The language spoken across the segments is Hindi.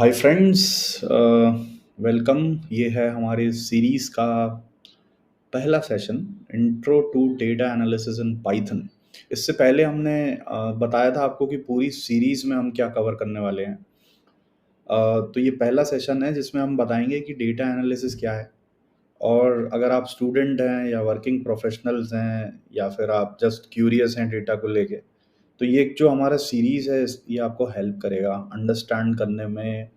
Hi friends, welcome. ये है हमारे सीरीज का पहला session, intro to data analysis in Python. इससे पहले हमने बताया था आपको कि पूरी सीरीज में हम क्या कवर करने वाले हैं। तो ये पहला सेशन है जिसमें हम बताएंगे कि डेटा एनालिसिस क्या है। और अगर आप स्टूडेंट हैं या वर्किंग प्रोफेशनल्स हैं या फिर आप जस्ट क्यूरियस हैं डेटा को लेके, तो ये जो हमारा सीरीज है ये आपको हेल्प करेगा अंडरस्टैंड करने में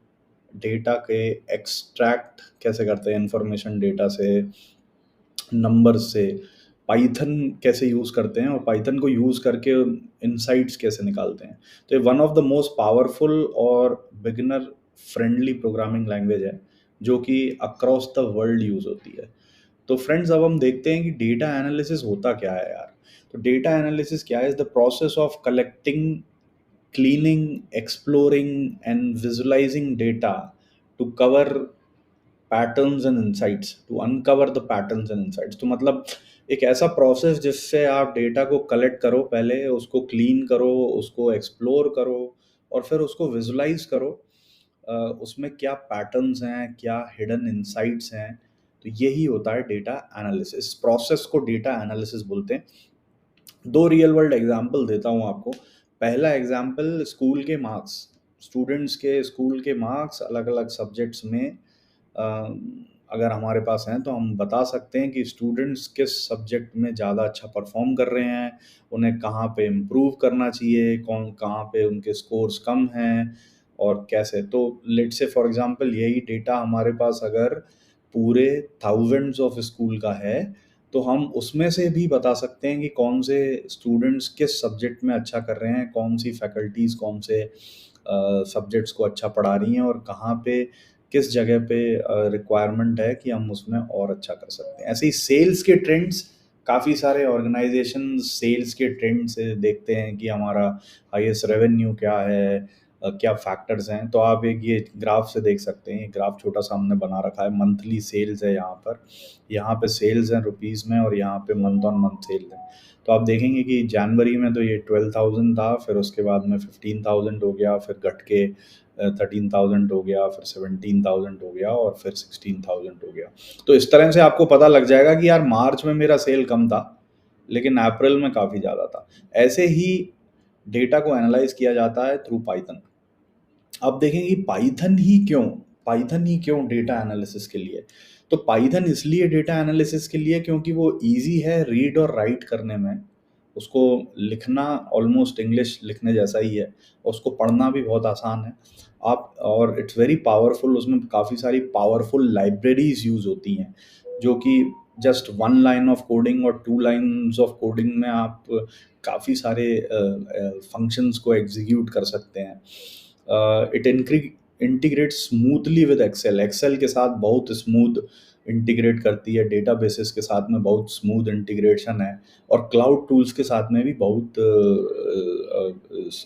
डेटा के एक्सट्रैक्ट कैसे करते हैं इंफॉर्मेशन डेटा से, नंबर से, पाइथन कैसे यूज़ करते हैं और पाइथन को यूज़ करके इनसाइट्स कैसे निकालते हैं। तो ये one of the most powerful और बिगिनर फ्रेंडली प्रोग्रामिंग लैंग्वेज है जो कि अक्रॉस द वर्ल्ड यूज़ होती है। तो फ्रेंड्स, अब हम देखते हैं कि डेटा एनालिसिस होता क्या है यार। तो डेटा एनालिसिस क्या है? Is the process of collecting, cleaning, exploring, and visualizing data to cover patterns and insights, to uncover the patterns and insights. तो मतलब एक ऐसा प्रोसेस जिससे आप डेटा को कलेक्ट करो, पहले उसको क्लीन करो, उसको एक्सप्लोर करो और फिर उसको विजुलाइज करो। उसमें क्या पैटर्न्स हैं, क्या हिडन इंसाइट्स हैं। तो यही होता है डेटा एनालिसिस। प्रोसेस को डेटा एनालिसिस बोलते हैं। दो रियल वर्ल्ड एग्जांपल देता हूँ आपको। पहला एग्जांपल, स्कूल के मार्क्स। स्टूडेंट्स के स्कूल के मार्क्स अलग अलग सब्जेक्ट्स में अ, अगर हमारे पास हैं तो हम बता सकते हैं कि स्टूडेंट्स किस सब्जेक्ट में ज़्यादा अच्छा परफॉर्म कर रहे हैं, उन्हें कहाँ पे इम्प्रूव करना चाहिए, कौन कहाँ पे उनके स्कोर्स कम हैं और कैसे। तो लेट्स से फॉर एग्जांपल यही डेटा हमारे पास अगर पूरे थाउजेंड्स ऑफ स्कूल का है, तो हम उसमें से भी बता सकते हैं कि कौन से स्टूडेंट्स किस सब्जेक्ट में अच्छा कर रहे हैं, कौन सी फैकल्टीज़ कौन से सब्जेक्ट्स को अच्छा पढ़ा रही हैं और कहाँ पे किस जगह पे रिक्वायरमेंट है कि हम उसमें और अच्छा कर सकते हैं। ऐसे ही सेल्स के ट्रेंड्स, काफ़ी सारे ऑर्गेनाइजेशन सेल्स के ट्रेंड से देखते हैं कि हमारा हाईएस्ट रेवेन्यू क्या है, क्या फैक्टर्स हैं। तो आप एक ये ग्राफ से देख सकते हैं। ये ग्राफ छोटा सा हमने बना रखा है, मंथली सेल्स है यहाँ पे सेल्स हैं रुपीज़ में और यहाँ पे मंथ ऑन मंथ सेल्स है। तो आप देखेंगे कि जनवरी में तो ये 12,000 था, फिर उसके बाद में 15,000 हो गया, फिर घट के 13,000 हो गया, फिर 17,000 हो गया और फिर 16,000 हो गया। तो इस तरह से आपको पता लग जाएगा कि यार मार्च में मेरा सेल कम था लेकिन अप्रैल में काफ़ी ज़्यादा था। ऐसे ही डेटा को एनालाइज किया जाता है थ्रू पाइथन। अब देखें कि पाइथन ही क्यों डेटा एनालिसिस के लिए। तो पाइथन इसलिए डेटा एनालिसिस के लिए क्योंकि वो इजी है रीड और राइट करने में। उसको लिखना ऑलमोस्ट इंग्लिश लिखने जैसा ही है, उसको पढ़ना भी बहुत आसान है। आप और इट्स वेरी पावरफुल। उसमें काफ़ी सारी पावरफुल लाइब्रेरीज यूज़ होती हैं जो कि just one line of coding और टू लाइन्स ऑफ कोडिंग में आप काफ़ी सारे फंक्शंस को एग्जीक्यूट कर सकते हैं। It integrate smoothly with Excel. Excel के साथ बहुत स्मूथ इंटीग्रेट करती है, डेटाबेसेस के साथ में बहुत स्मूथ इंटीग्रेशन है और क्लाउड टूल्स के साथ में भी बहुत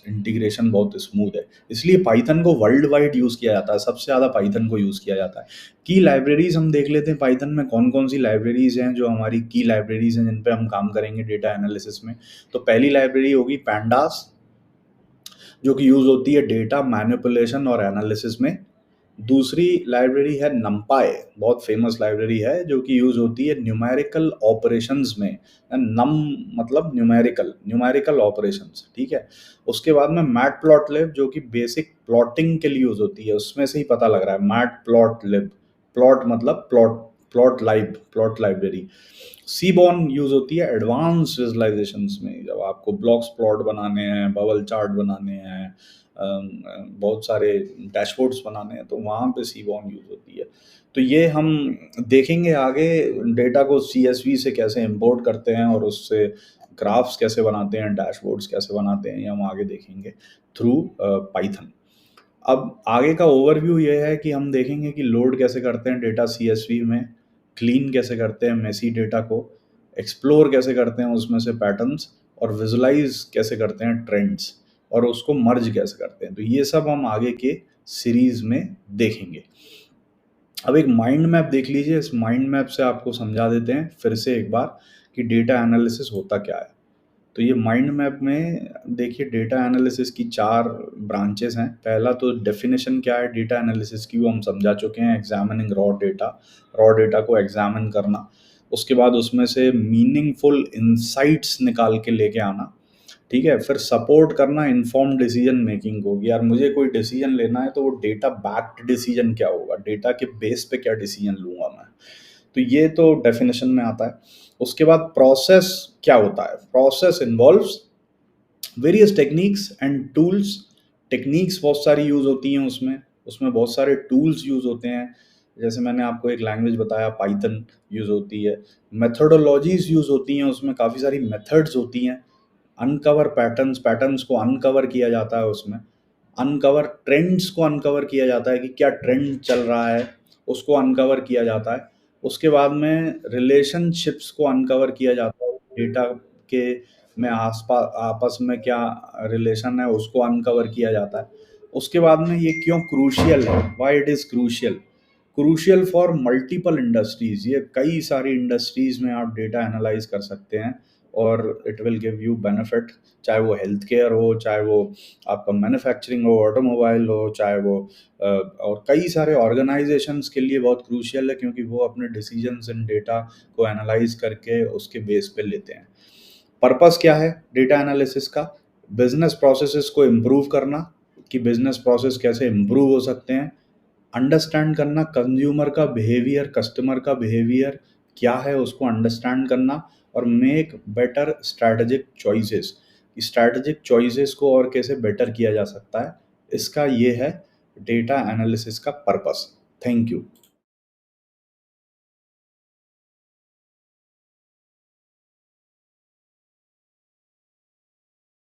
इंटीग्रेशन बहुत स्मूथ है। इसलिए पाइथन को वर्ल्ड वाइड यूज़ किया जाता है, सबसे ज़्यादा पाइथन को यूज़ किया जाता है। की लाइब्रेरीज हम देख लेते हैं पाइथन में कौन कौन सी लाइब्रेरीज हैं जो हमारी की लाइब्रेरीज हैं जिन पे हम काम करेंगे डेटा एनालिसिस में। तो पहली लाइब्रेरी होगी पैंडास, जो कि यूज़ होती है डेटा मैनिपुलेशन और एनालिसिस में। दूसरी लाइब्रेरी है नमपाई, बहुत फेमस लाइब्रेरी है जो कि यूज़ होती है न्यूमेरिकल ऑपरेशंस में। नम मतलब न्यूमेरिकल न्यूमेरिकल ऑपरेशंस, ठीक है। उसके बाद में मैट प्लॉट लिब जो कि बेसिक प्लॉटिंग के लिए यूज़ होती है, उसमें से ही पता लग रहा है मैट प्लॉट लिब। प्लॉट मतलब प्लॉट लाइब्रेरी। सीबॉन यूज होती है एडवांस विजुलाइजेशंस में, जब आपको ब्लॉक्स प्लॉट बनाने हैं, बबल चार्ट बनाने हैं, बहुत सारे डैशबोर्ड्स बनाने हैं, तो वहाँ पे सीबॉन यूज होती है। तो ये हम देखेंगे आगे डेटा को सीएसवी से कैसे इंपोर्ट करते हैं और उससे ग्राफ्स कैसे बनाते हैं, डैशबोर्ड्स कैसे बनाते हैं, ये हम आगे देखेंगे थ्रू पाइथन। अब आगे का ओवरव्यू ये है कि हम देखेंगे कि लोड कैसे करते हैं डेटा सीएसवी में, क्लीन कैसे करते हैं मेसी डेटा को, एक्सप्लोर कैसे करते हैं उसमें से पैटर्न्स, और विजुलाइज कैसे करते हैं ट्रेंड्स, और उसको मर्ज कैसे करते हैं। तो ये सब हम आगे के सीरीज में देखेंगे। अब एक माइंड मैप देख लीजिए। इस माइंड मैप से आपको समझा देते हैं फिर से एक बार कि डेटा एनालिसिस होता क्या है। तो ये माइंड मैप में देखिए डेटा एनालिसिस की 4 ब्रांचेस हैं। पहला तो डेफिनेशन क्या है डेटा एनालिसिस की, वो हम समझा चुके हैं, एग्जामिनिंग रॉ डेटा को एग्जामिन करना। उसके बाद उसमें से मीनिंगफुल इनसाइट्स निकाल के लेके आना, ठीक है। फिर सपोर्ट करना इन्फॉर्म डिसीजन मेकिंग को, कि यार मुझे कोई डिसीजन लेना है तो वो डेटा बैक्ड डिसीजन क्या होगा, डेटा के बेस पे क्या डिसीजन लूंगा मैं। तो ये तो डेफिनेशन में आता है। उसके बाद प्रोसेस क्या होता है, process involves various techniques and tools. Techniques बहुत सारी यूज होती हैं उसमें, उसमें बहुत सारे टूल्स यूज होते हैं। जैसे मैंने आपको एक लैंग्वेज बताया, पाइथन यूज होती है। मेथोडोलॉजीज यूज होती हैं, उसमें काफ़ी सारी मेथड्स होती हैं। अनकवर पैटर्न्स, पैटर्न्स को अनकवर किया जाता है उसमें। अनकवर ट्रेंड्स को अनकवर किया जाता है कि क्या ट्रेंड चल रहा है, उसको अनकवर किया जाता है। उसके बाद में रिलेशनशिप्स को अनकवर किया जाता है, डेटा के में आसपास आपस में क्या रिलेशन है उसको अनकवर किया जाता है। उसके बाद में ये क्यों क्रूशियल है, why it is crucial, crucial for multiple industries. ये कई सारी इंडस्ट्रीज में आप डेटा एनालाइज कर सकते हैं और it will give you benefit. चाहे वो हेल्थ केयर हो, चाहे वो आपका मैन्युफैक्चरिंग हो, ऑटोमोबाइल हो, चाहे वो और कई सारे ऑर्गेनाइजेशंस के लिए बहुत क्रूशियल है, क्योंकि वो अपने डिसीजंस इन डेटा को एनालाइज करके उसके बेस पे लेते हैं। पर्पस क्या है डेटा एनालिसिस का, बिजनेस प्रोसेसेस को इम्प्रूव करना, कि बिजनेस प्रोसेस कैसे इम्प्रूव हो सकते हैं। अंडरस्टैंड करना कंज्यूमर का बिहेवियर, कस्टमर का बिहेवियर क्या है उसको अंडरस्टैंड करना, और make better strategic choices. Strategic choices को और कैसे बेटर किया जा सकता है, इसका ये है डेटा एनालिसिस का पर्पस। Thank you.